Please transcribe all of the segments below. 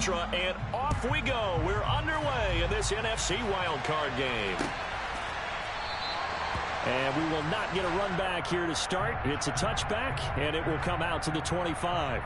mantra, and off we go. We're underway in this NFC wildcard game. And we will not get a run back here to start. It's a touchback, and it will come out to the 25.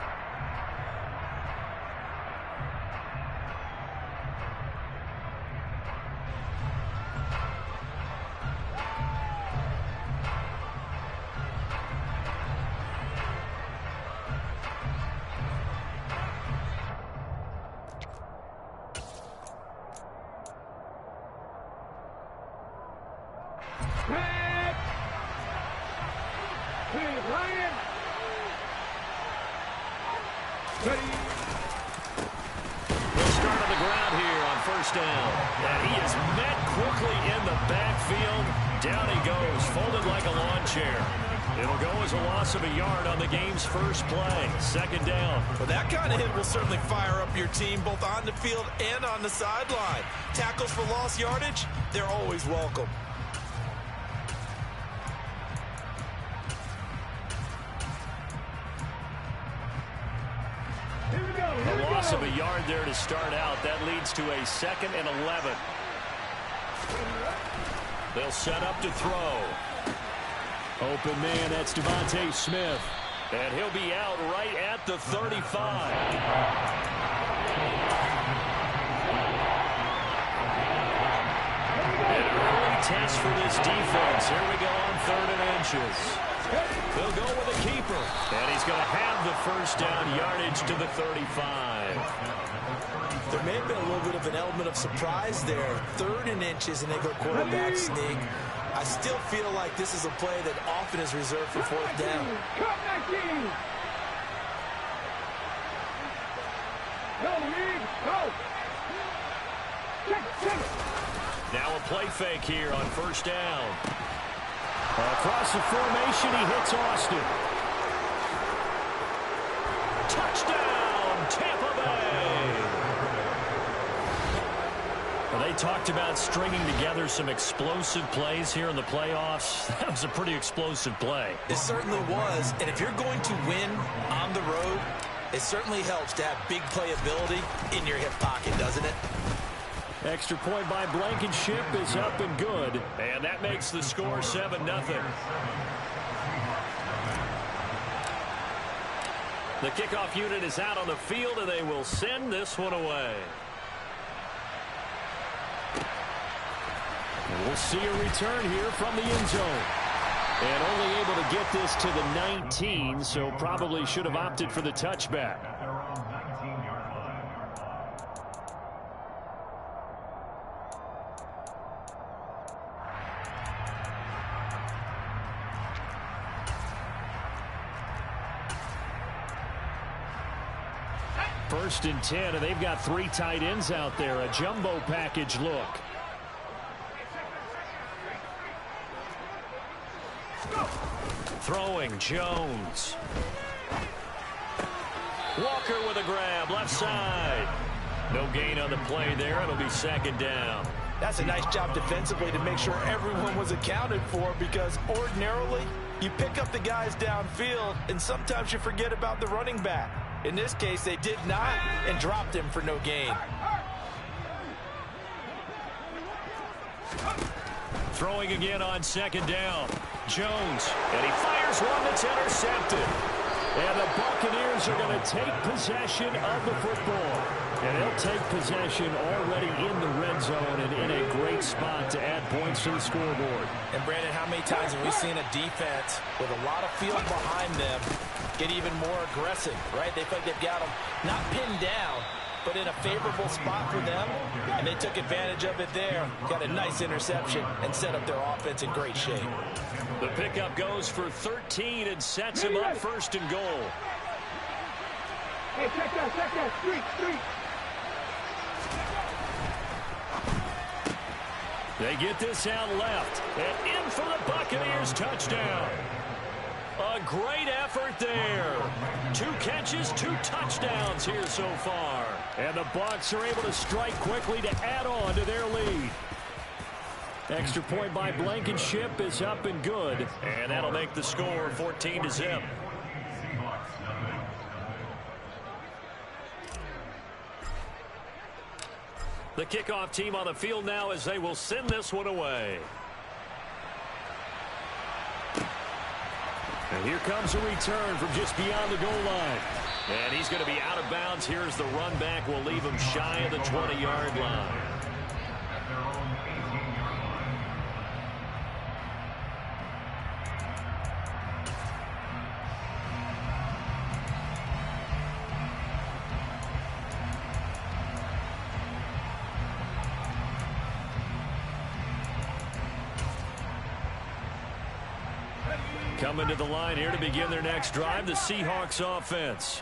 We'll start on the ground here on first down. And he is met quickly in the backfield. Down he goes, folded like a lawn chair. It'll go as a loss of a yard on the game's first play. Second down. Well, that kind of hit will certainly fire up your team both on the field and on the sideline. Tackles for lost yardage, they're always welcome. A loss of a yard there to start out. That leads to a 2nd and 11. They'll set up to throw. Open man, that's Devontae Smith. And he'll be out right at the 35. An early test for this defense. Here we go on 3rd and inches. They'll go with a keeper. And he's going to have the first down yardage to the 35. There may have been a little bit of an element of surprise there. 3rd and inches, and they go quarterback sneak. I still feel like this is a play that often is reserved for 4th down. Now a play fake here on first down. Across the formation, he hits Austin. Touchdown, Tampa Bay! Well, they talked about stringing together some explosive plays here in the playoffs. That was a pretty explosive play. It certainly was, and if you're going to win on the road, it certainly helps to have big playability in your hip pocket, doesn't it? Extra point by Blankenship is up and good. And that makes the score 7-0. The kickoff unit is out on the field, and they will send this one away. And we'll see a return here from the end zone. And only able to get this to the 19, so probably should have opted for the touchback. First and 10, and they've got 3 tight ends out there. A jumbo package look. Throwing, Jones. Walker with a grab, left side. No gain on the play there. It'll be 2nd down. That's a nice job defensively to make sure everyone was accounted for, because ordinarily you pick up the guys downfield and sometimes you forget about the running back. In this case, they did not and dropped him for no gain. Throwing again on 2nd down. Jones, and he fires one that's intercepted. And the Buccaneers are going to take possession of the football. And they'll take possession already in the red zone and in a great spot to add points to the scoreboard. And, Brandon, how many times have we seen a defense with a lot of field behind them get even more aggressive, right? They feel like they've got them not pinned down, but in a favorable spot for them, and they took advantage of it there. Got a nice interception and set up their offense in great shape. The pickup goes for 13 and sets him up 1st and goal. Hey, check that, street. They get this out left, and in for the Buccaneers touchdown. A great effort there. 2 catches, 2 touchdowns here so far. And the Bucs are able to strike quickly to add on to their lead. Extra point by Blankenship is up and good. And that'll make the score 14-0. The kickoff team on the field now as they will send this one away. And here comes a return from just beyond the goal line. And he's going to be out of bounds. Here's the run back. We'll leave him shy of the 20-yard line. Coming to the line here to begin their next drive, the Seahawks offense.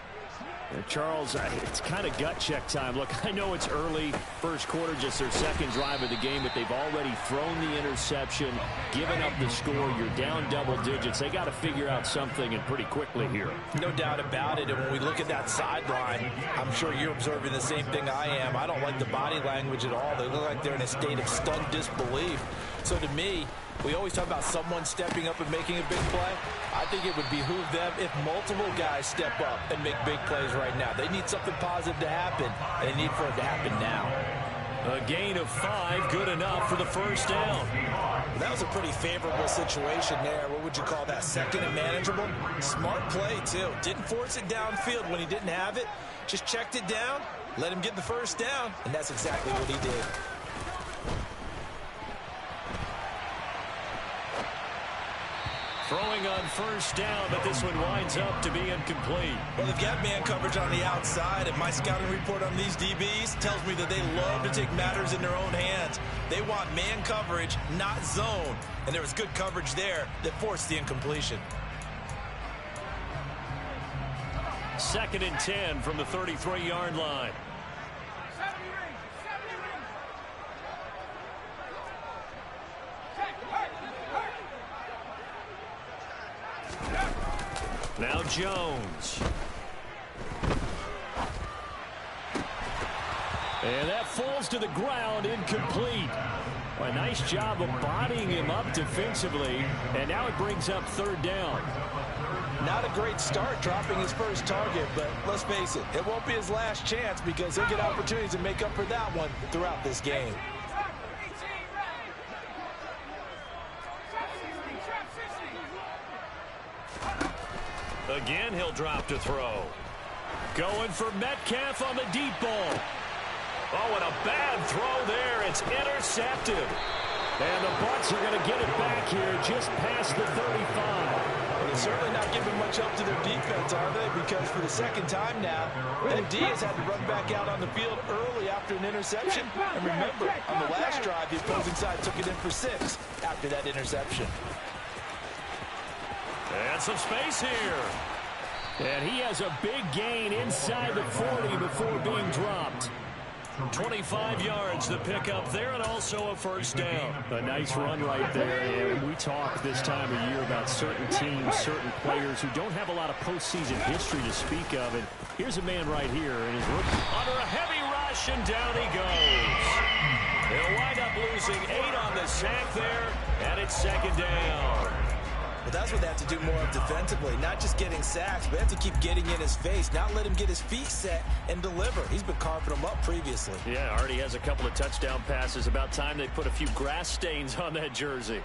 Charles, it's kind of gut check time. Look, I know it's early, first quarter, just their second drive of the game, but they've already thrown the interception, given up the score. You're down double digits. They got to figure out something, and pretty quickly here. No doubt about it. And when we look at that sideline, I'm sure you're observing the same thing I am. I don't like the body language at all. They look like they're in a state of stunned disbelief. So to me, we always talk about someone stepping up and making a big play. I think it would behoove them if multiple guys step up and make big plays right now. They need something positive to happen, and they need for it to happen now. A gain of 5, good enough for the first down. That was a pretty favorable situation there. What would you call that? Second and manageable? Smart play, too. Didn't force it downfield when he didn't have it. Just checked it down, let him get the first down, and that's exactly what he did. Throwing on first down, but this one winds up to be incomplete. Well, they've got man coverage on the outside, and my scouting report on these DBs tells me that they love to take matters in their own hands. They want man coverage, not zone. And there was good coverage there that forced the incompletion. 2nd and 10 from the 33-yard line. Now Jones. And that falls to the ground, incomplete. A nice job of bodying him up defensively, and now it brings up 3rd down. Not a great start dropping his first target, but let's face it, it won't be his last chance because he'll get opportunities to make up for that one throughout this game. Again, he'll drop to throw. Going for Metcalf on the deep ball. Oh, and a bad throw there. It's intercepted. And the Bucs are going to get it back here just past the 35. Well, they're certainly not giving much help to their defense, are they? Because for the second time now, that D has had to run back out on the field early after an interception. And remember, on the last drive, the opposing side took it in for 6 after that interception. And some space here. And he has a big gain inside the 40 before being dropped. 25 yards to pick up there, and also a first down. A nice run right there. And we talk this time of year about certain teams, certain players who don't have a lot of postseason history to speak of. And here's a man right here in his rookie. Under a heavy rush, and down he goes. They'll wind up losing 8 on the sack there, and it's 2nd down. But that's what they have to do more of defensively, not just getting sacks, but they have to keep getting in his face, not let him get his feet set and deliver. He's been carving them up previously. Yeah, already has a couple of touchdown passes. About time they put a few grass stains on that jersey.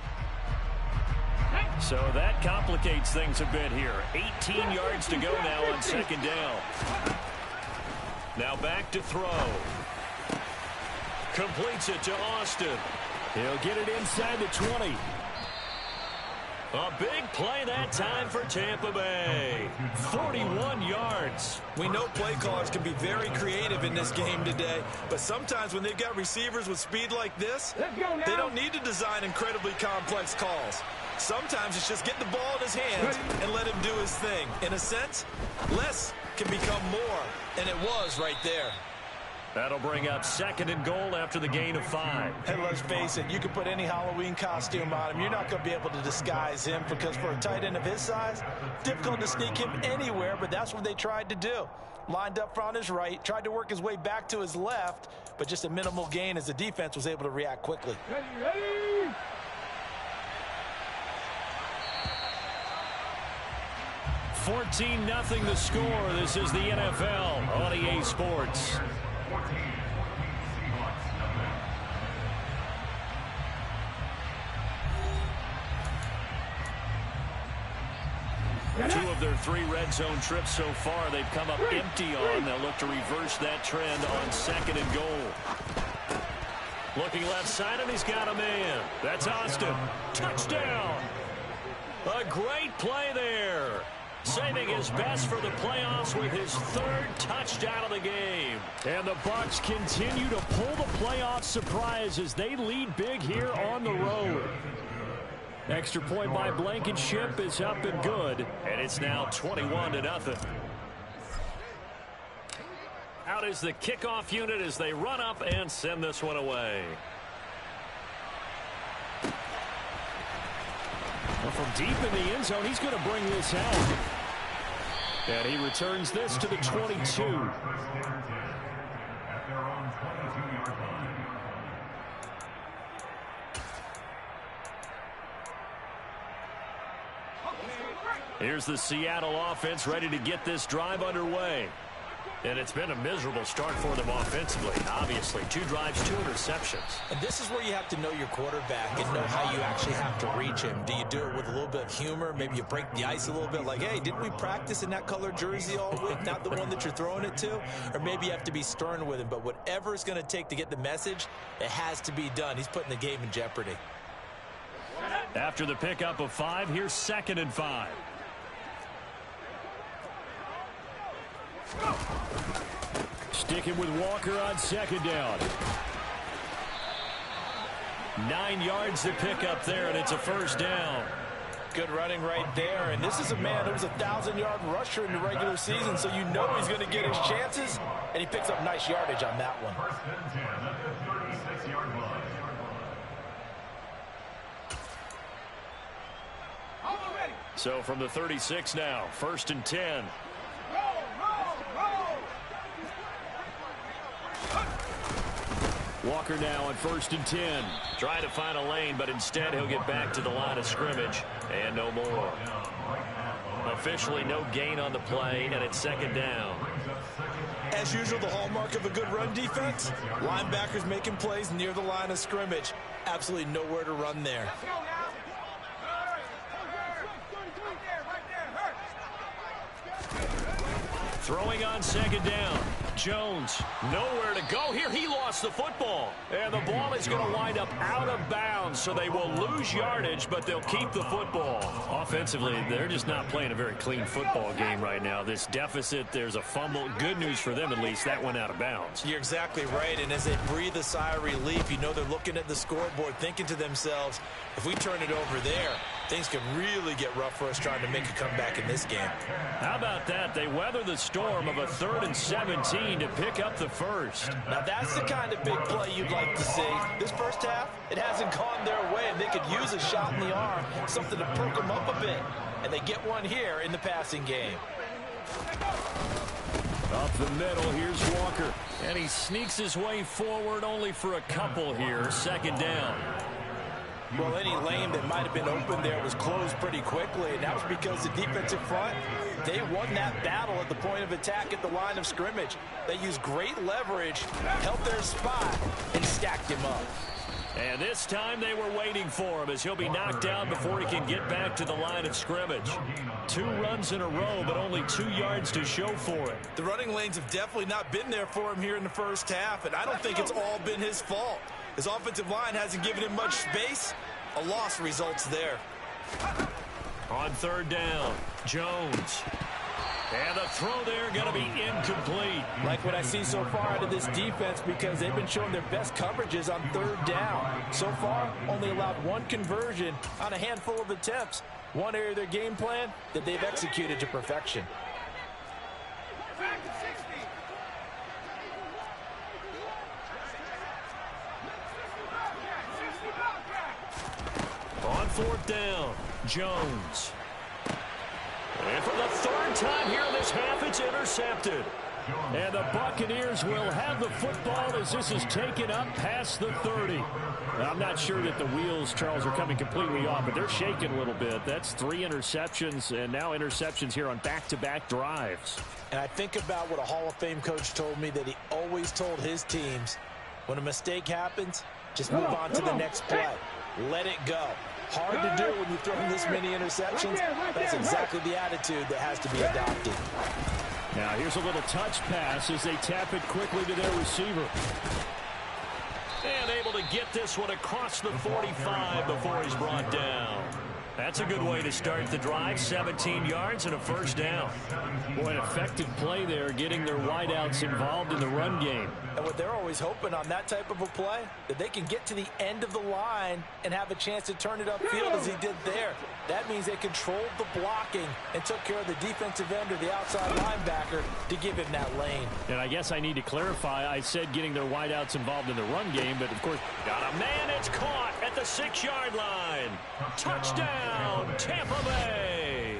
So that complicates things a bit here. 18 yards to go now on 2nd down. Now back to throw. Completes it to Austin. He'll get it inside the 20. A big play that time for Tampa Bay. 41 yards. We know play callers can be very creative in this game today, but sometimes when they've got receivers with speed like this, they don't need to design incredibly complex calls. Sometimes it's just get the ball in his hands and let him do his thing. In a sense, less can become more, and it was right there. That'll bring up 2nd and goal after the gain of 5. And let's face it, you can put any Halloween costume on him. You're not going to be able to disguise him because for a tight end of his size, difficult to sneak him anywhere, but that's what they tried to do. Lined up on his right, tried to work his way back to his left, but just a minimal gain as the defense was able to react quickly. Ready. 14-0 the score. This is the NFL on EA Sports. 2 of their 3 red zone trips so far, they've come up empty on. They'll look to reverse that trend on 2nd and goal. Looking left side, and he's got a man. That's Austin. Touchdown. A great play there. Saving his best for the playoffs with his 3rd touchdown of the game. And the Bucs continue to pull the playoff surprise as they lead big here on the road. Extra point by Blankenship is up and good. And it's now 21-0. Out is the kickoff unit as they run up and send this one away. Well, from deep in the end zone, he's going to bring this out. And he returns this to the 22. Here's the Seattle offense ready to get this drive underway. And it's been a miserable start for them offensively. Obviously, 2 drives, 2 interceptions. And this is where you have to know your quarterback and know how you actually have to reach him. Do you do it with a little bit of humor? Maybe you break the ice a little bit like, hey, didn't we practice in that color jersey all week? Not the one that you're throwing it to? Or maybe you have to be stern with him. But whatever it's going to take to get the message, it has to be done. He's putting the game in jeopardy. After the pickup of 5, here's 2nd and 5. Sticking with Walker on 2nd down. 9 yards to pick up there, and it's a 1st down. Good running right there, and this is a man who was a 1,000-yard rusher in the regular season, so you know he's going to get his chances, and he picks up nice yardage on that one. So from the 36 now, 1st and 10. Walker now on 1st and 10. Trying to find a lane, but instead he'll get back to the line of scrimmage. And no more. Officially no gain on the play, and it's 2nd down. As usual, the hallmark of a good run defense, linebackers making plays near the line of scrimmage. Absolutely nowhere to run there. Throwing on 2nd down. Jones, nowhere to go here. He lost the football. And the ball is going to wind up out of bounds, so they will lose yardage, but they'll keep the football. Offensively, they're just not playing a very clean football game right now. This deficit, there's a fumble. Good news for them, at least. That went out of bounds. You're exactly right, and as they breathe a sigh of relief, you know they're looking at the scoreboard, thinking to themselves, if we turn it over there, things could really get rough for us trying to make a comeback in this game. How about that? They weather the storm of a 3rd and 17 to pick up the 1st. Now that's the kind of big play you'd like to see. This first half, it hasn't gone their way, and they could use a shot in the arm, something to perk them up a bit. And they get one here in the passing game. Up the middle, here's Walker. And he sneaks his way forward only for a couple here. 2nd down. Well, any lane that might have been open there was closed pretty quickly, and that was because the defensive front, they won that battle at the point of attack at the line of scrimmage. They used great leverage, held their spot, and stacked him up. And this time they were waiting for him as he'll be knocked down before he can get back to the line of scrimmage. 2 runs in a row, but only 2 yards to show for it. The running lanes have definitely not been there for him here in the first half, and I don't think it's all been his fault. His offensive line hasn't given him much space. A loss results there. On 3rd down, Jones. And the throw there going to be incomplete. Like what I see so far out of this defense because they've been showing their best coverages on 3rd down. So far, only allowed 1 conversion on a handful of attempts. One area of their game plan that they've executed to perfection. On 4th down, Jones. And for the 3rd time here in this half, it's intercepted. And the Buccaneers will have the football as this is taken up past the 30. I'm not sure that the wheels, Charles, are coming completely off, but they're shaking a little bit. That's 3 interceptions, and now interceptions here on back-to-back drives. And I think about what a Hall of Fame coach told me that he always told his teams, when a mistake happens, just move on to the next play. Let it go. Hard to do when you've thrown this many interceptions. That's exactly the attitude that has to be adopted. Now here's a little touch pass as they tap it quickly to their receiver. And able to get this one across the 45 before he's brought down. That's a good way to start the drive. 17 yards and a first down. Boy, an effective play there, getting their wideouts involved in the run game. And what they're always hoping on that type of a play, that they can get to the end of the line and have a chance to turn it upfield as he did there. That means they controlled the blocking and took care of the defensive end or the outside linebacker to give him that lane. And I guess I need to clarify, I said getting their wideouts involved in the run game, but of course, got a man, it's caught at the 6-yard line. Touchdown, Tampa Bay.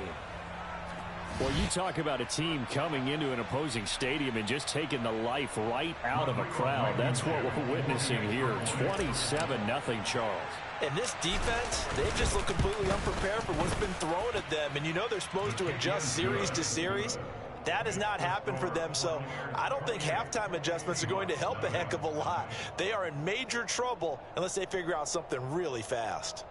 Well, you talk about a team coming into an opposing stadium and just taking the life right out of a crowd. That's what we're witnessing here. 27-0 Charles. And this defense, they've just looked completely unprepared for what's been thrown at them. And you know they're supposed to adjust series to series. That has not happened for them, so I don't think halftime adjustments are going to help a heck of a lot. They are in major trouble unless they figure out something really fast.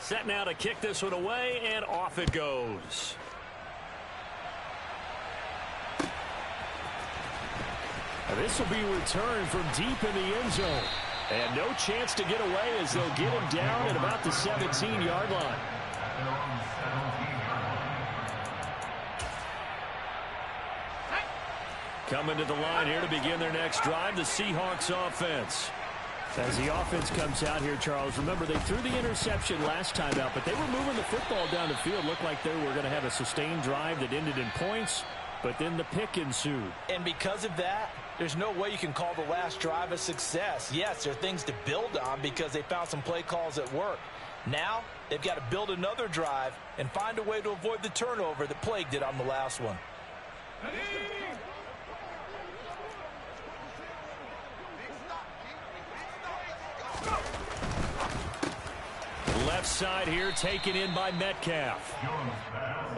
Set now to kick this one away, and off it goes. This will be returned from deep in the end zone. And no chance to get away as they'll get him down at about the 17-yard line. Coming to the line here to begin their next drive, the Seahawks offense. As the offense comes out here, Charles, remember they threw the interception last time out, but they were moving the football down the field. Looked like they were going to have a sustained drive that ended in points, but then the pick ensued. And because of that, there's no way you can call the last drive a success. Yes, there are things to build on because they found some play calls that work. Now, they've got to build another drive and find a way to avoid the turnover that plagued it on the last one. Left side here taken in by Metcalf.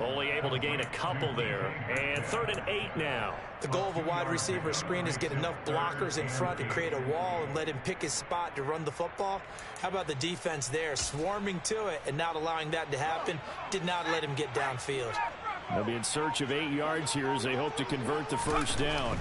Only able to gain a couple there. And 3rd and 8 now. The goal of a wide receiver screen is get enough blockers in front to create a wall and let him pick his spot to run the football. How about the defense there, swarming to it and not allowing that to happen? Did not let him get downfield. They'll be in search of 8 yards here as they hope to convert the first down.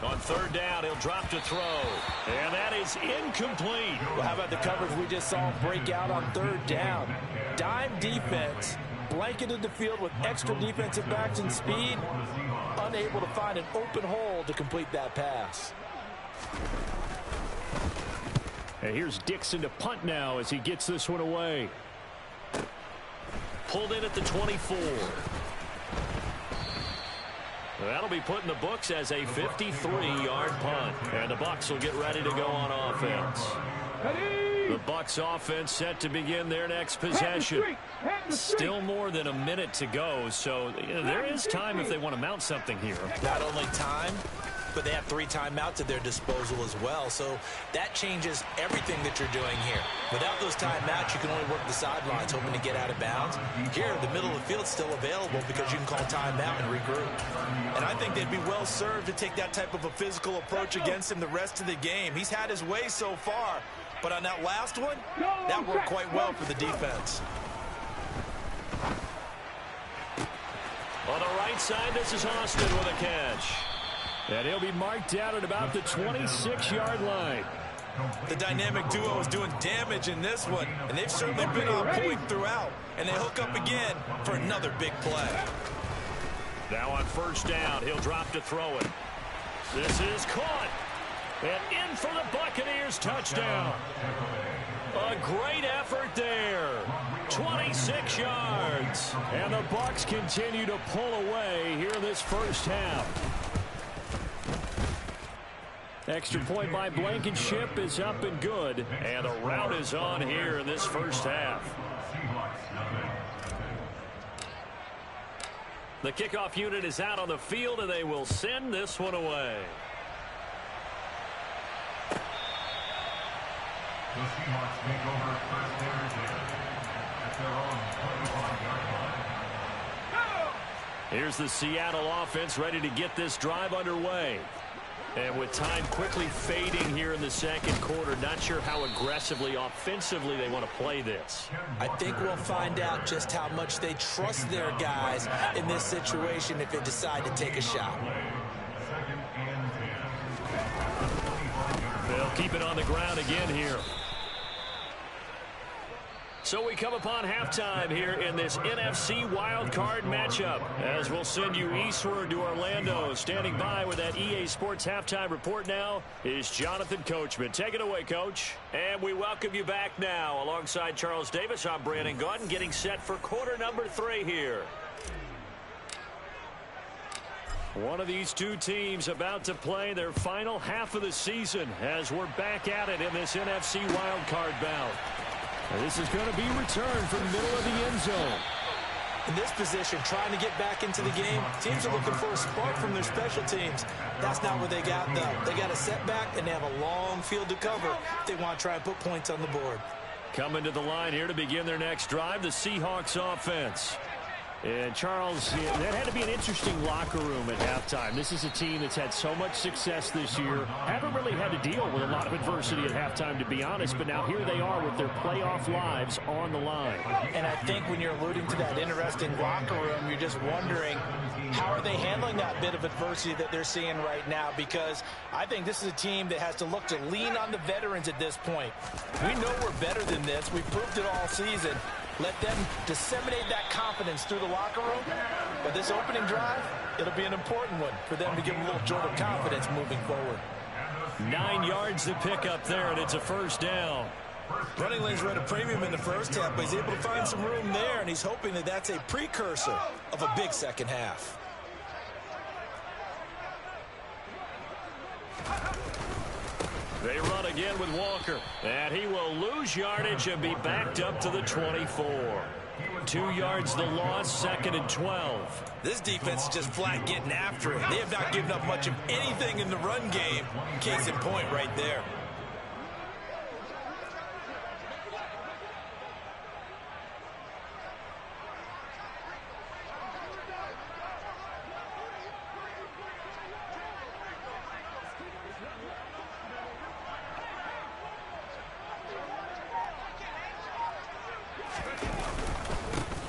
On 3rd down, he'll drop to throw. And that is incomplete. Well, how about the coverage we just saw break out on 3rd down? Dime defense, blanketed the field with extra defensive backs and speed, unable to find an open hole to complete that pass. And here's Dixon to punt now as he gets this one away. Pulled in at the 24. That'll be put in the books as a 53-yard punt. And the Bucs will get ready to go on offense. The Bucs offense set to begin their next possession. Still more than a minute to go, so there is time if they want to mount something here. Not only time, but they have 3 timeouts at their disposal as well, so that changes everything that you're doing here. Without those timeouts, you can only work the sidelines, hoping to get out of bounds. Here, the middle of the field's still available because you can call timeout and regroup. And I think they'd be well served to take that type of a physical approach against him the rest of the game. He's had his way so far, but on that last one, that worked quite well for the defense. On the right side, this is Austin with a catch. And he'll be marked down at about the 26-yard line. The dynamic duo is doing damage in this one, and they've certainly been on point throughout. And they hook up again for another big play. Now on 1st down, he'll drop to throw it. This is caught. And in for the Buccaneers touchdown. A great effort there. 26 yards. And the Bucs continue to pull away here in this first half. Extra point by Blankenship is up and good. And the rout is on here in this first half. The kickoff unit is out on the field, and they will send this one away. The Seahawks take over first down. Here's the Seattle offense ready to get this drive underway. And with time quickly fading here in the second quarter, not sure how aggressively, offensively they want to play this. I think we'll find out just how much they trust their guys in this situation if they decide to take a shot. They'll keep it on the ground again here. So we come upon halftime here in this NFC wildcard matchup, as we'll send you eastward to Orlando. Standing by with that EA Sports halftime report now is Jonathan Coachman. Take it away, Coach. And we welcome you back now. Alongside Charles Davis, I'm Brandon Gaudin, getting set for quarter number 3 here. One of these two teams about to play their final half of the season as we're back at it in this NFC wildcard bout. This is going to be returned from the middle of the end zone. In this position, trying to get back into the game, teams are looking for a spark from their special teams. That's not what they got, though. They got a setback, and they have a long field to cover if they want to try and put points on the board. Coming to the line here to begin their next drive, the Seahawks offense. And, Charles, that had to be an interesting locker room at halftime. This is a team that's had so much success this year. Haven't really had to deal with a lot of adversity at halftime, to be honest. But now here they are with their playoff lives on the line. And I think when you're alluding to that interesting locker room, you're just wondering, how are they handling that bit of adversity that they're seeing right now? Because I think this is a team that has to look to lean on the veterans at this point. We know we're better than this. We've proved it all season. Let them disseminate that confidence through the locker room. But this opening drive, it'll be an important one for them to give them a little jolt of confidence moving forward. 9 yards to pick up there, and it's a first down. Running lanes were at a premium in the first half, but he's able to find some room there, and he's hoping that that's a precursor of a big second half. They run again with Walker, and he will lose yardage and be backed up to the 24. 2 yards the loss, 2nd and 12. This defense is just flat getting after it. They have not given up much of anything in the run game. Case in point right there.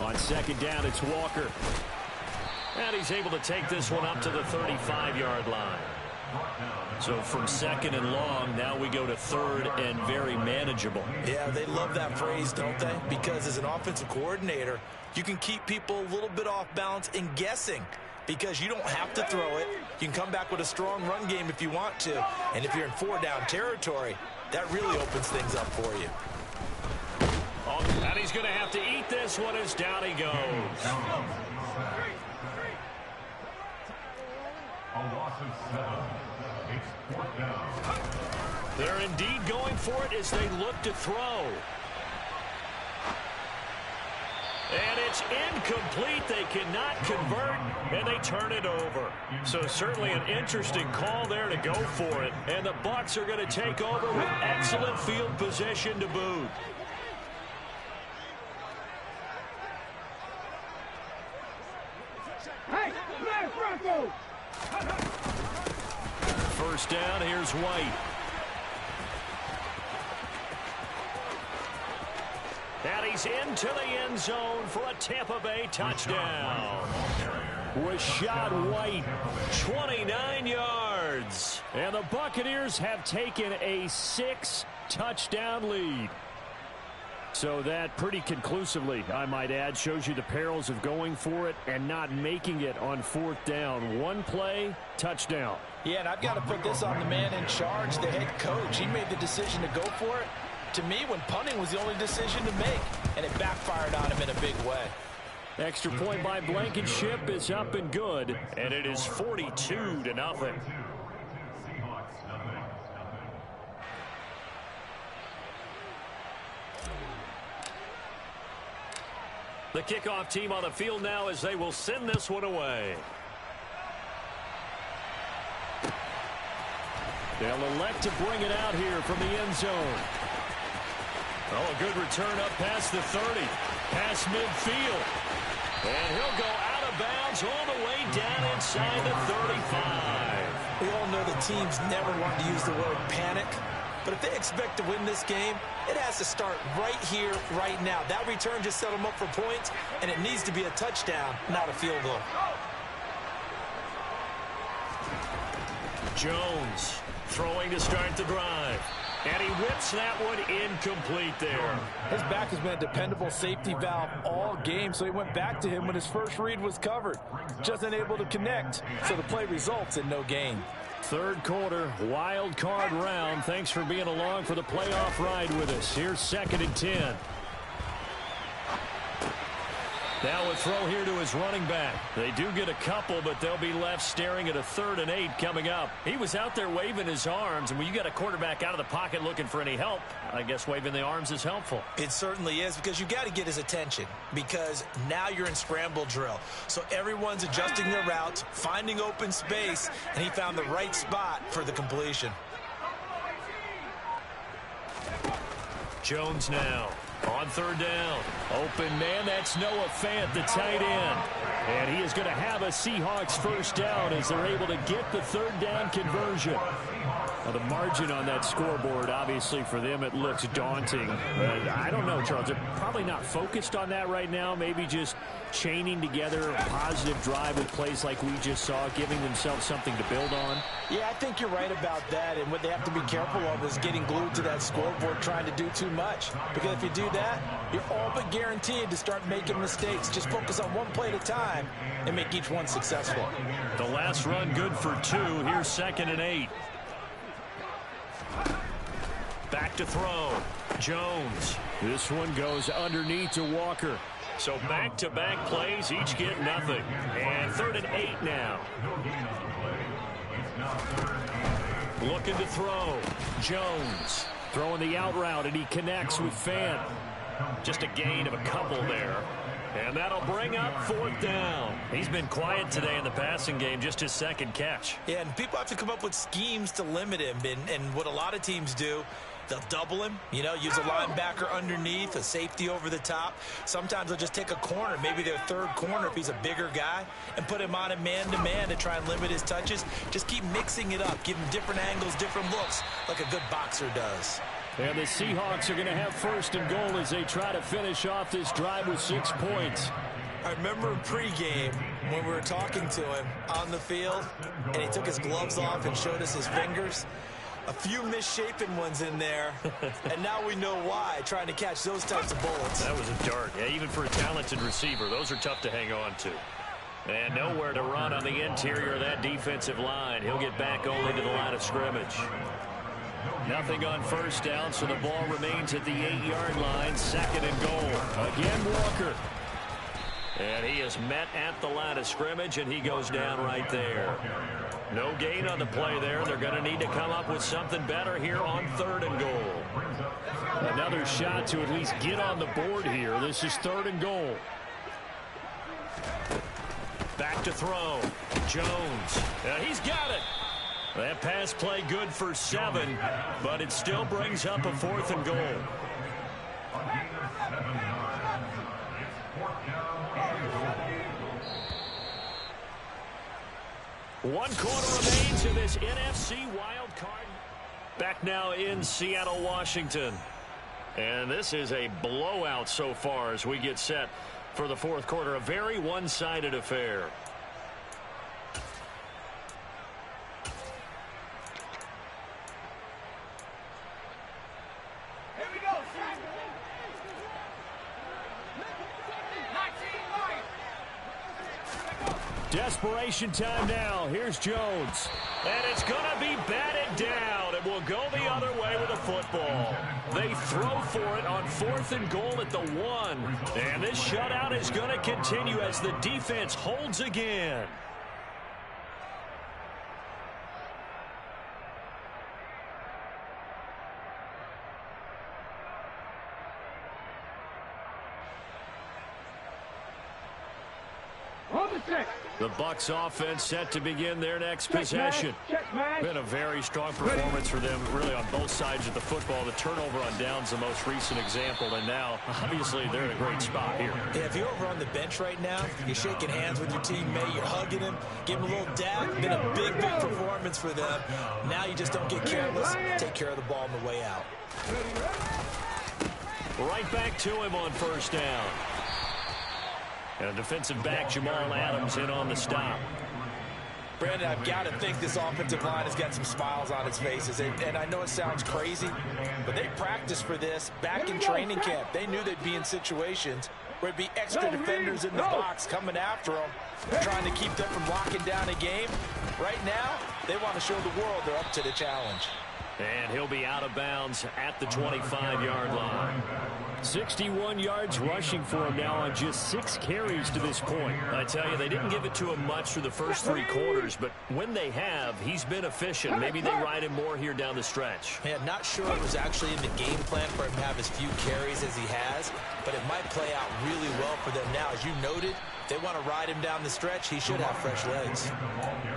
On second down, it's Walker. And he's able to take this one up to the 35-yard line. So from second and long, now we go to third and very manageable. Yeah, they love that phrase, don't they? Because as an offensive coordinator, you can keep people a little bit off balance and guessing. Because you don't have to throw it. You can come back with a strong run game if you want to. And if you're in 4-down territory, that really opens things up for you. And he's going to have to eat this one as down he goes. They're indeed going for it as they look to throw. And it's incomplete. They cannot convert, and they turn it over. So certainly an interesting call there to go for it. And the Bucs are going to take over with excellent field position to boot. First down, here's White. And he's into the end zone for a Tampa Bay touchdown. Rashad White, 29 yards. And the Buccaneers have taken a 6-touchdown lead. So that pretty conclusively, I might add, shows you the perils of going for it and not making it on 4th down. One play, touchdown. Yeah, and I've got to put this on the man in charge, the head coach. He made the decision to go for it. To me, when punting was the only decision to make, and it backfired on him in a big way. Extra point by Blankenship is up and good, and it is 42-0. The kickoff team on the field now as they will send this one away. They'll elect to bring it out here from the end zone. Oh, a good return up past the 30. Past midfield. And he'll go out of bounds all the down inside the 35. We all know the teams never want to use the word panic, but if they expect to win this game, it has to start right here, right now. That return just set them up for points, and it needs to be a touchdown, not a field goal. Jones throwing to start the drive. And he whips that one incomplete there. His back has been a dependable safety valve all game, so he went back to him when his first read was covered. Just unable to connect, so the play results in no gain. Third quarter, wild card round. Thanks for being along for the playoff ride with us. Here's 2nd and 10. Now a throw here to his running back. They do get a couple, but they'll be left staring at a 3rd and 8 coming up. He was out there waving his arms, and when you got a quarterback out of the pocket looking for any help, I guess waving the arms is helpful. It certainly is, because you got to get his attention, because now you're in scramble drill. So everyone's adjusting their routes, finding open space, and he found the right spot for the completion. Jones now on 3rd down. Open man, that's Noah Fant, the tight end. And he is going to have a Seahawks first down as they're able to get the 3rd down conversion. Now the margin on that scoreboard, obviously for them, it looks daunting. But I don't know, Charles. They're probably not focused on that right now. Maybe just chaining together a positive drive with plays like we just saw, giving themselves something to build on. Yeah, I think you're right about that. And what they have to be careful of is getting glued to that scoreboard trying to do too much. Because if you do that, you're all but guaranteed to start making mistakes. Just focus on one play at a time and make each one successful. The last run good for 2. Here's 2nd and 8. Back to throw. Jones. This one goes underneath to Walker. So back-to-back plays, each get nothing. And 3rd and 8 now. Looking to throw. Jones throwing the out route, and he connects with Fant. Just a gain of a couple there. And that'll bring up 4th down. He's been quiet today in the passing game, just his 2nd catch. Yeah, and people have to come up with schemes to limit him. And what a lot of teams do, they'll double him, you know, use a linebacker underneath, a safety over the top. Sometimes they'll just take a corner, maybe their 3rd corner if he's a bigger guy, and put him on a man-to-man to try and limit his touches. Just keep mixing it up, give him different angles, different looks, like a good boxer does. And the Seahawks are going to have 1st and goal as they try to finish off this drive with 6 points. I remember in pregame when we were talking to him on the field, and he took his gloves off and showed us his fingers. A few misshapen ones in there, and now we know why, trying to catch those types of bullets. That was a dart. Yeah, even for a talented receiver, those are tough to hang on to. And nowhere to run on the interior of that defensive line. He'll get back only to the line of scrimmage. Nothing on 1st down, so the ball remains at the 8-yard line. 2nd and goal. Again, Walker. And he is met at the line of scrimmage, and he goes down right there. No gain on the play there. They're going to need to come up with something better here on 3rd and goal. Another shot to at least get on the board here. This is 3rd and goal. Back to throw. Jones. He's got it. That pass play good for 7, but it still brings up a 4th and goal. One quarter remains in this NFC wild card. Back now in Seattle, Washington. And this is a blowout so far as we get set for the 4th quarter. A very one-sided affair. Desperation time now. Here's Jones. And it's going to be batted down. It will go the other way with the football. They throw for it on 4th and goal at the 1. And this shutout is going to continue as the defense holds again. On the set. The Bucs offense set to begin their next possession. Been a very strong performance for them, really, on both sides of the football. The turnover on downs the most recent example, and now, obviously, they're in a great spot here. Yeah, if you're over on the bench right now, you're shaking hands with your teammate, you're hugging him, giving him a little dab. Been a big, big performance for them. Now you just don't get careless. Take care of the ball on the way out. Right back to him on first down. And defensive back Jamal Adams in on the stop. Brandon, I've got to think this offensive line has got some smiles on its faces. And I know it sounds crazy, but they practiced for this back in training camp. They knew they'd be in situations where it'd be extra defenders in the box coming after them, trying to keep them from locking down a game. Right now, they want to show the world they're up to the challenge. And he'll be out of bounds at the 25-yard line. 61 yards rushing for him now on just 6 carries to this point. I tell you, they didn't give it to him much through the first 3 quarters, but when they have, he's been efficient. Maybe they ride him more here down the stretch. Man, not sure it was actually in the game plan for him to have as few carries as he has, but it might play out really well for them now. As you noted, if they want to ride him down the stretch, he should have fresh legs.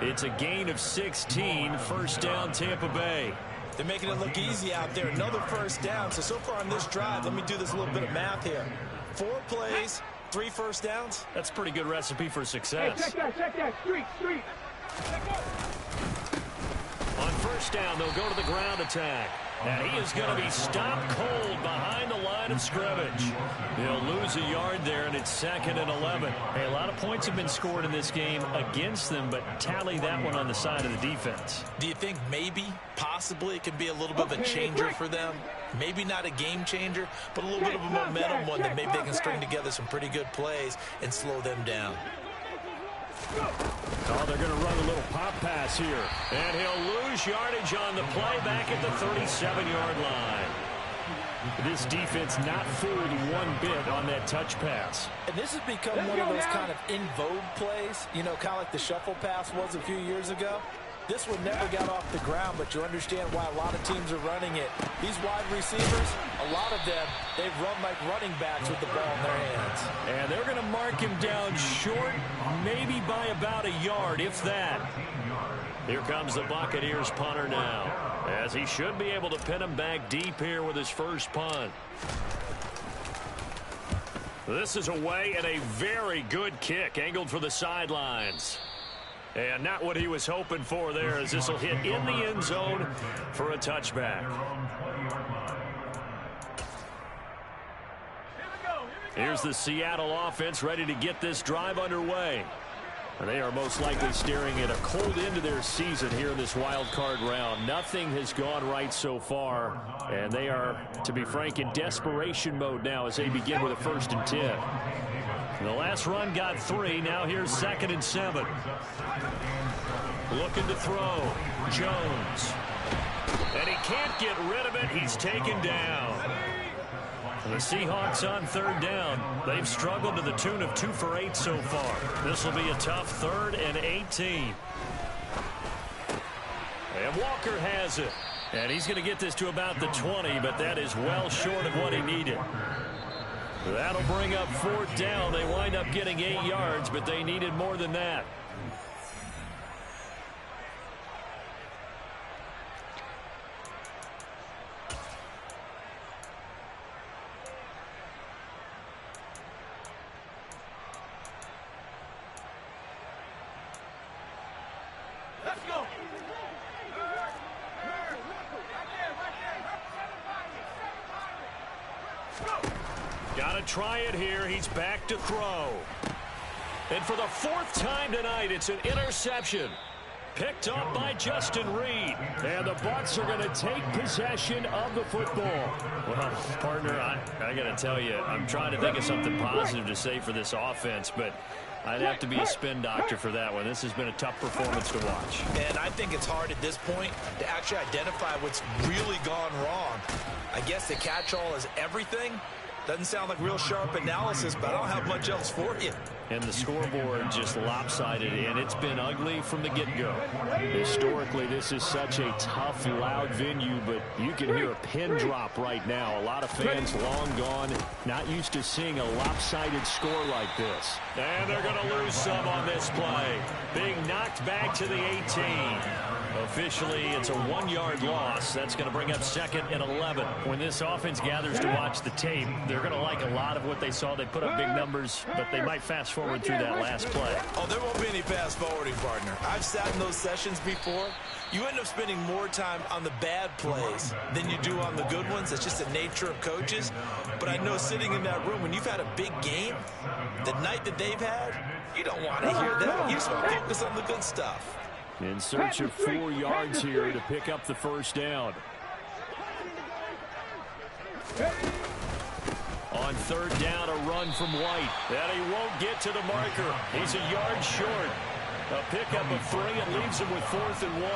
It's a gain of 16, first down Tampa Bay. They're making it look easy out there. Another first down. So far on this drive, let me do this little bit of math here. 4 plays, 3 first downs. That's a pretty good recipe for success. Hey, check that. Street. On first down, they'll go to the ground attack. And he is going to be stopped cold behind the line of scrimmage. They'll lose a yard there, and it's 2nd and 11. Hey, a lot of points have been scored in this game against them, but tally that one on the side of the defense. Do you think maybe, possibly, it could be a little bit of a changer for them? Maybe not a game changer, but a little bit of a momentum one that maybe they can string together some pretty good plays and slow them down. Oh, they're going to run a little pop pass here. And he'll lose yardage on the play back at the 37-yard line. This defense not fooled one bit on that touch pass. And this has become one of those kind of in vogue plays, you know, kind of like the shuffle pass was a few years ago. This one never got off the ground, but you understand why a lot of teams are running it. These wide receivers, a lot of them, they've run like running backs with the ball in their hands. And they're going to mark him down short, maybe by about a yard, if that. Here comes the Buccaneers punter now, as he should be able to pin him back deep here with his first punt. This is away and a very good kick, angled for the sidelines. And not what he was hoping for there, as this will hit in the end zone for a touchback. Here's the Seattle offense ready to get this drive underway. And they are most likely staring at a cold end to their season here in this wild card round. Nothing has gone right so far, and they are, to be frank, in desperation mode now as they begin with a 1st and 10. The last run got 3. Now here's 2nd and 7. Looking to throw. Jones. And he can't get rid of it. He's taken down. And the Seahawks on 3rd down. They've struggled to the tune of 2 for 8 so far. This will be a tough 3rd and 18. And Walker has it. And he's going to get this to about the 20, but that is well short of what he needed. That'll bring up 4th down. They wind up getting 8 yards, but they needed more than that. Let's go. Got to try it here. He's back to throw. And for the 4th time tonight, it's an interception. Picked up by Justin Reed. And the Bucs are going to take possession of the football. Well, partner, I got to tell you, I'm trying to think of something positive to say for this offense, but I'd have to be a spin doctor for that one. This has been a tough performance to watch. And I think it's hard at this point to actually identify what's really gone wrong. I guess the catch-all is everything. Doesn't sound like real sharp analysis, but I don't have much else for you. And the scoreboard just lopsided, and it's been ugly from the get-go. Historically, this is such a tough, loud venue, but you can hear a pin drop right now. A lot of fans long gone, not used to seeing a lopsided score like this. And they're going to lose some on this play. Being knocked back to the 18. Officially, it's a 1-yard loss. That's going to bring up 2nd and 11. When this offense gathers to watch the tape, they're going to like a lot of what they saw. They put up big numbers, but they might fast forward through that last play. Oh, there won't be any fast forwarding, partner. I've sat in those sessions before. You end up spending more time on the bad plays than you do on the good ones. It's just the nature of coaches. But I know sitting in that room, when you've had a big game, the night that they've had, you don't want to hear that. You just want to focus on the good stuff. In search of 4 yards here to pick up the first down. On 3rd down, a run from White. And he won't get to the marker. He's a yard short. A pickup of 3 and leaves him with 4th and 1.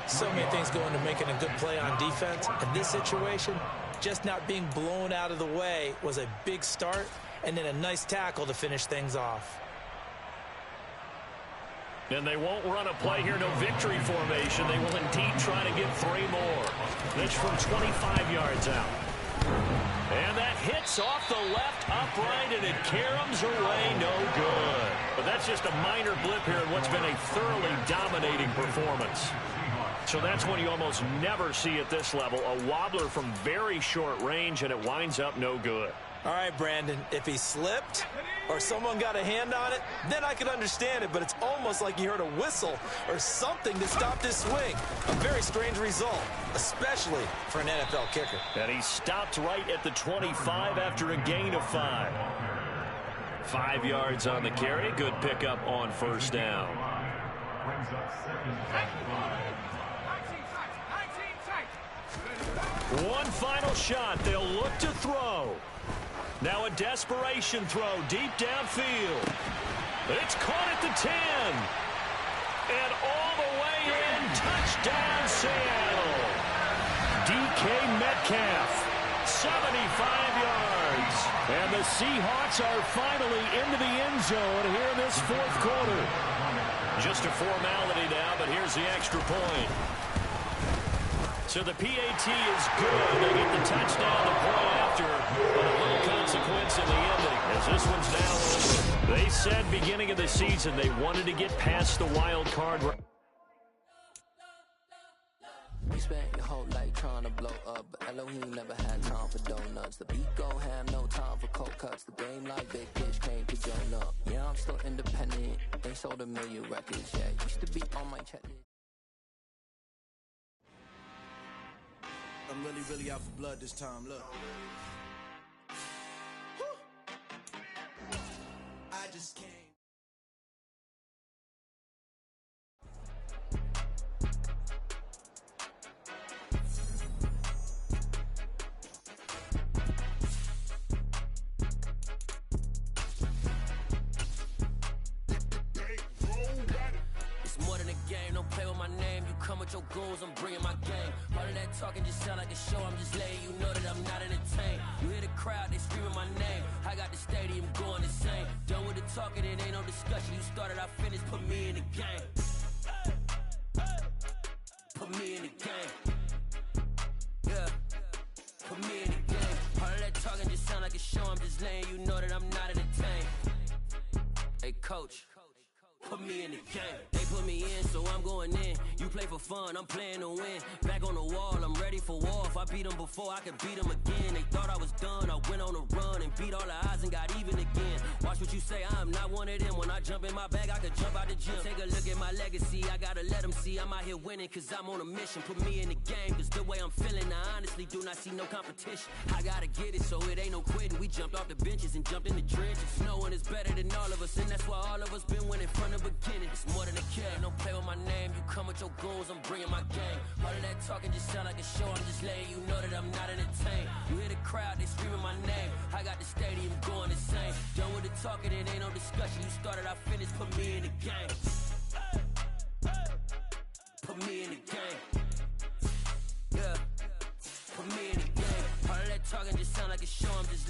So many things go into making a good play on defense. In this situation, just not being blown out of the way was a big start, and then a nice tackle to finish things off. And they won't run a play here, no victory formation. They will indeed try to get 3 more. This from 25 yards out. And that hits off the left upright, and it caroms away, no good. But that's just a minor blip here in what's been a thoroughly dominating performance. So that's one you almost never see at this level. A wobbler from very short range, and it winds up no good. All right, Brandon, if he slipped or someone got a hand on it, then I could understand it, but it's almost like you heard a whistle or something to stop this swing. A very strange result, especially for an NFL kicker. And he stopped right at the 25 after a gain of 5. 5 yards on the carry. Good pickup on 1st down. One final shot. They'll look to throw. Now a desperation throw deep downfield. It's caught at the 10. And all the way in. Touchdown, Seattle. DK Metcalf, 75 yards. And the Seahawks are finally into the end zone here in this 4th quarter. Just a formality now, but here's the extra point. So the PAT is good. They get the touchdown the point after, but a little consequence in the ending as this one's now over. They said beginning of the season they wanted to get past the wild card. You spent your whole life trying to blow up, but Elohim never had time for donuts. The beat gon' have no time for cold cuts. The game like big bitch came to join up. Yeah, I'm still independent. Ain't sold a million records yet. Used to be on my checklist. I'm really out for blood this time, look. I just can't. It's more than a game, don't play with my name. You come with your goons, I'm bringing my game. All of that talking just sound like a show, I'm just letting you know that I'm not entertained. You hear the crowd, they screaming my name. I got the stadium going insane. Done with the talking, it ain't no discussion. You started, I finished, put me in the game. Put me in the game. Yeah, put me in the game. All of that talking just sound like a show, I'm just letting you know that I'm not entertained. Hey, coach. Put me in the game. They put me in, so I'm going in. You play for fun, I'm playing to win. Back on the wall, I'm ready for war. If I beat them before, I could beat them again. They thought I was done, I went on a run and beat all the odds and got even again. Watch what you say, I'm not one of them. When I jump in my bag, I could jump out the gym. Take a look at my legacy, I gotta let them see I'm out here winning, cause I'm on a mission. Put me in the game, cause the way I'm feeling, I honestly do not see no competition. I gotta get it, so it ain't no quitting. We jumped off the benches and jumped in the trenches. No one is better than all of us, and that's why all of us been winning from the beginning. It's more than a kid, don't play with my name. You come with your goons, I'm bringing my game. All of that talking just sound like a show, I'm just letting you know that I'm not entertained. You hear the crowd, they screaming my name. I got the stadium going insane. Done with the talking, it ain't no discussion. You started, I finished, put me in the game. Put me in the game. Yeah, put me in the game. All of that talking just sound like a show, I'm just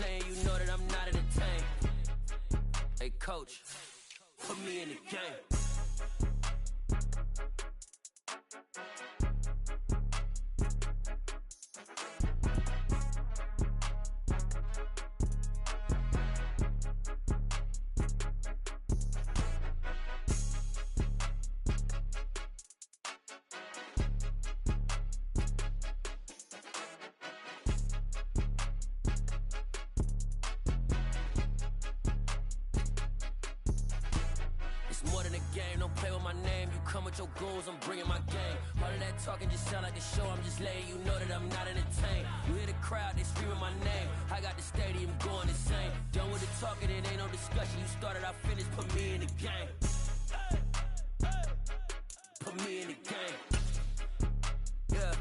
the game, don't play with my name. You come with your goons, I'm bringing my game. All of that talking just sound like a show, I'm just letting you know that I'm not entertained. You hear the crowd, they screaming my name. I got the stadium going insane. Done with the talking, it ain't no discussion. You started, I finished, put me in the game. Put me in the game. Yeah,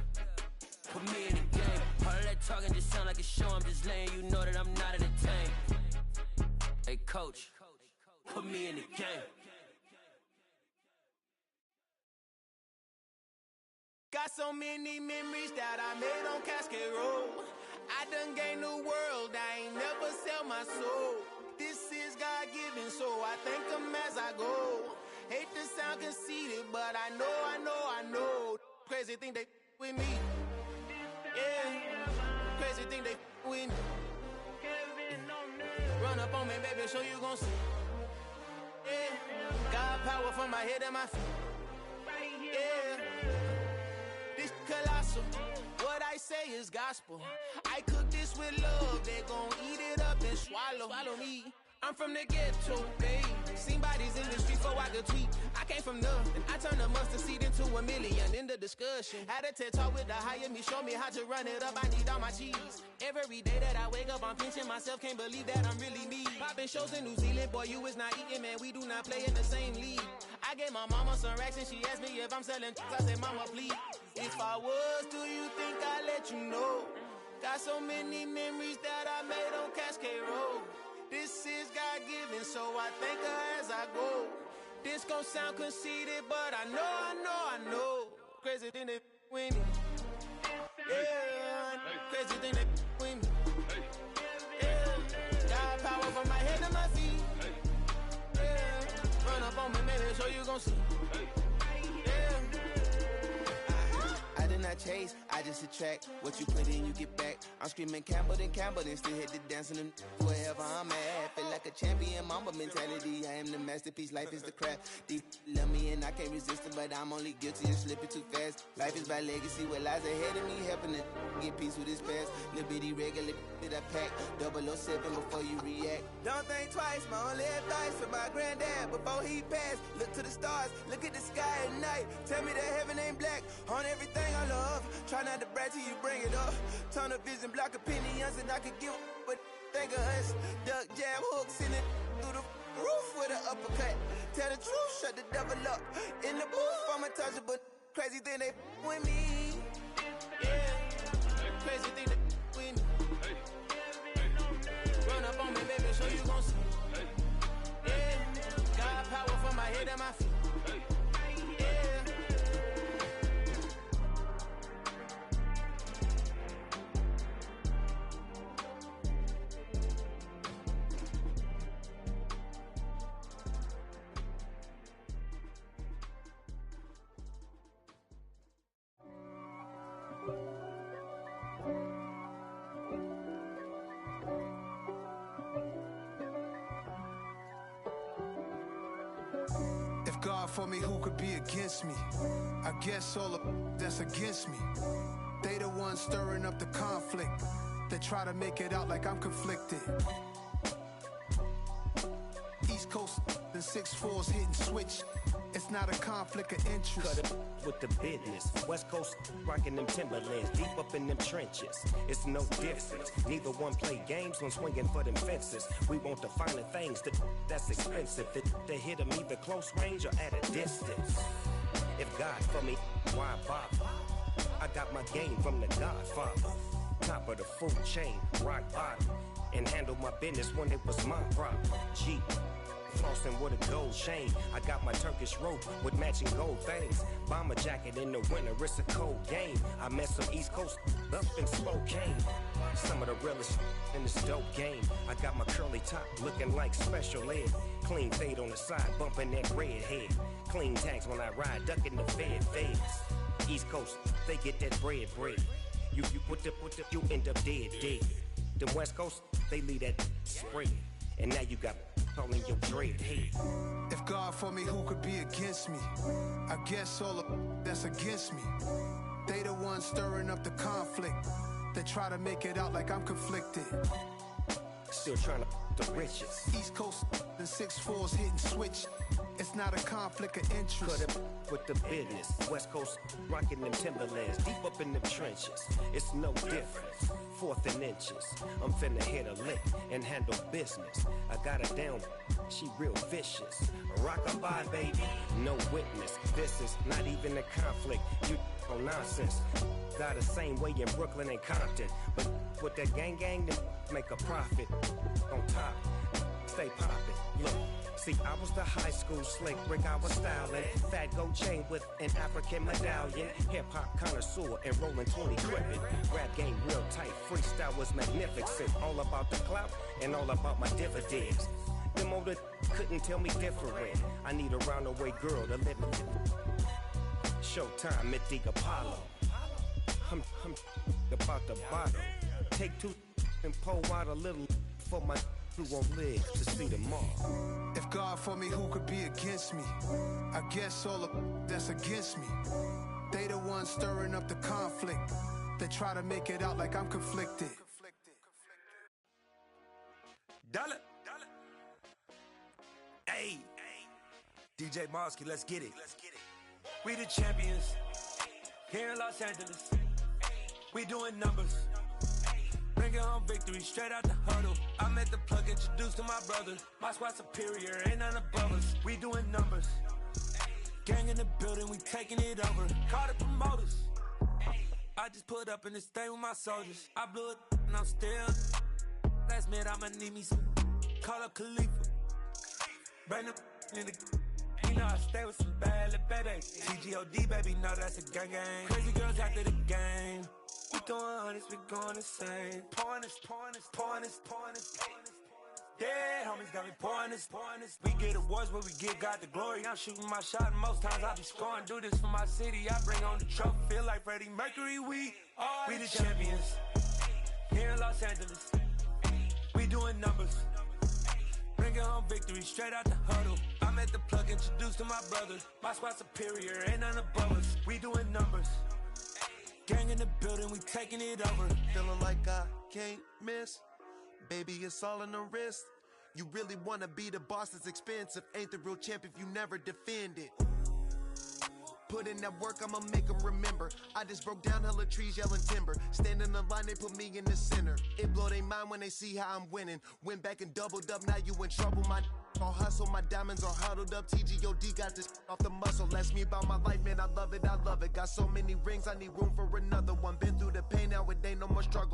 put me in the game. All of that talking just sound like a show, I'm just letting you know that I'm not entertained. Hey, coach, put me in the game. Got so many memories that I made on Cascade Road. I done gained the world, I ain't never sell my soul. This is God-given, so I thank him as I go. Hate to sound conceited, but I know. Crazy thing they with me. Yeah, crazy thing they with me. Run up on me, baby, so you gon' see. Yeah, got power from my head and my feet. Yeah, this colossal. What I say is gospel. I cook this with love, they gon' eat it up and swallow me. I'm from the ghetto, babe. Seen bodies in the streets before I could tweet. I came from nothing. I turned a mustard seed into a million in the discussion. Had a TED talk with the higher me, show me how to run it up. I need all my cheese. Every day that I wake up, I'm pinching myself. Can't believe that I'm really me. Popping shows in New Zealand, boy, you is not eating, man. We do not play in the same league. I gave my mama some racks and she asked me if I'm selling. I said, mama, please. If I was, do you think I'd let you know? Got so many memories that I made on Cascade Road. This is God-given, so I thank her as I go. This gon' sound conceited, but I know. Crazy thing they with me. Yeah, crazy thing they with me. Yeah, got power from my head to my feet. Yeah, run up on me, maybe so you gon' see. Yeah. I did not chase, I just attract. What you put in, you get back. I'm screaming Campbell, then still hit the dance and them wherever I'm at. Feel like a champion, mamba mentality. I am the masterpiece, life is the craft. Deep love me and I can't resist it, but I'm only guilty of slipping too fast. Life is by legacy, what lies ahead of me, helping to get peace with his past. Little bitty regular that I pack, 007 before you react. Don't think twice, my only advice for my granddad before he passed. Look to the stars, look at the sky at night. Tell me that heaven ain't black on everything I love. Try not to brag till you bring it up. Tunnel vision, block opinions, and I could give but think of us. Duck jab hooks in it through the roof with an uppercut. Tell the truth, shut the devil up. In the booth, I'm untouchable. Crazy thing they with me. Yeah, crazy thing they with me. Run up on me, baby, so you gon' see. Yeah, got power from my head and my feet. Yeah. God for me, who could be against me? I guess all the that's against me. They the ones stirring up the conflict. They try to make it out like I'm conflicted. East Coast and 6'4's hitting switch. It's not a conflict of interest. Cut it with the business. West Coast rocking them Timberlands, deep up in them trenches. It's no difference. Neither one play games when swinging for them fences. We want the finer things that's expensive. They hit them either close range or at a distance. If God for me, why bother? I got my game from the Godfather. Top of the food chain, rock bottom. And handle my business when it was my problem. G. Flossing with a gold chain. I got my Turkish rope with matching gold things. Bomber jacket in the winter, it's a cold game. I met some East Coast up in Spokane. Some of the realest in this dope game. I got my curly top looking like special ed. Clean fade on the side, bumping that red head. Clean tags when I ride, ducking the feds. East Coast, they get that bread. You you end up dead. The West Coast, they leave that spread. And now you got calling your dread head. If God for me, who could be against me? I guess all the that's against me. They the ones stirring up the conflict. They try to make it out like I'm conflicted. Still trying to the riches. East Coast and 6'4's hitting switch. It's not a conflict of interest. Cut it with the business. West Coast rocking them Timberlands, deep up in them trenches. It's no difference. Fourth and inches. I'm finna hit a lick and handle business. I got her down, she real vicious. Rockabye, baby, no witness. This is not even a conflict. You on nonsense. Got the same way in Brooklyn and Compton, but with that gang, them make a profit. On top, stay poppin'. Look. See, I was the high school slick Rick, I was styling. Fat gold chain with an African medallion. Hip-hop connoisseur and rolling 20 gripping. Rap game real tight, freestyle was magnificent. All about the clout and all about my dividends. Them older couldn't tell me different. I need a roundaway girl to live with. Showtime at the Apollo. I'm about the bottom. Take two and pull out a little for my who won't live to see tomorrow. If God for me, who could be against me? I guess all of that's against me. They the ones stirring up the conflict. They try to make it out like I'm conflicted. Dollar. Hey. DJ Mosky, let's get it. We the champions. Here in Los Angeles. We doing numbers. Bringing home victory straight out the huddle. I met the plug, introduced to my brother. My squad superior, ain't none above us. We doing numbers. Gang in the building, we taking it over. Call the promoters. I just put up in this thing with my soldiers. I blew it and I'm still. Last minute I'ma need me some. Call up Khalifa. Bring them in the. You know I stay with some bad little baby. TGOD baby, know that's a gang gang. Crazy girls after the game. We doing honest, we going insane. Pouring this. Yeah, homies got me pouring this. We get awards where we give God the glory. I'm shooting my shot and most times I be scoring. Do this for my city, I bring on the trophy. Feel like Freddie Mercury, we the champions. Here in Los Angeles, we doing numbers. Bringing home victory straight out the huddle. I met the plug, introduced to my brother. My squad superior, ain't none above us. We doing numbers. Gang in the building, we taking it over. Feeling like I can't miss. Baby, it's all in the wrist. You really wanna be the boss, it's expensive. Ain't the real champ if you never defend it. Put in that work, I'ma make them remember. I just broke down hella trees, yelling timber. Stand in the line, they put me in the center. It blow their mind when they see how I'm winning. Went back and doubled up, now you in trouble. My all hustle, my diamonds are huddled up. TGOD got this off the muscle. Ask me about my life, man, I love it. Got so many rings, I need room for another one. Been through the pain, now it ain't no more struggle.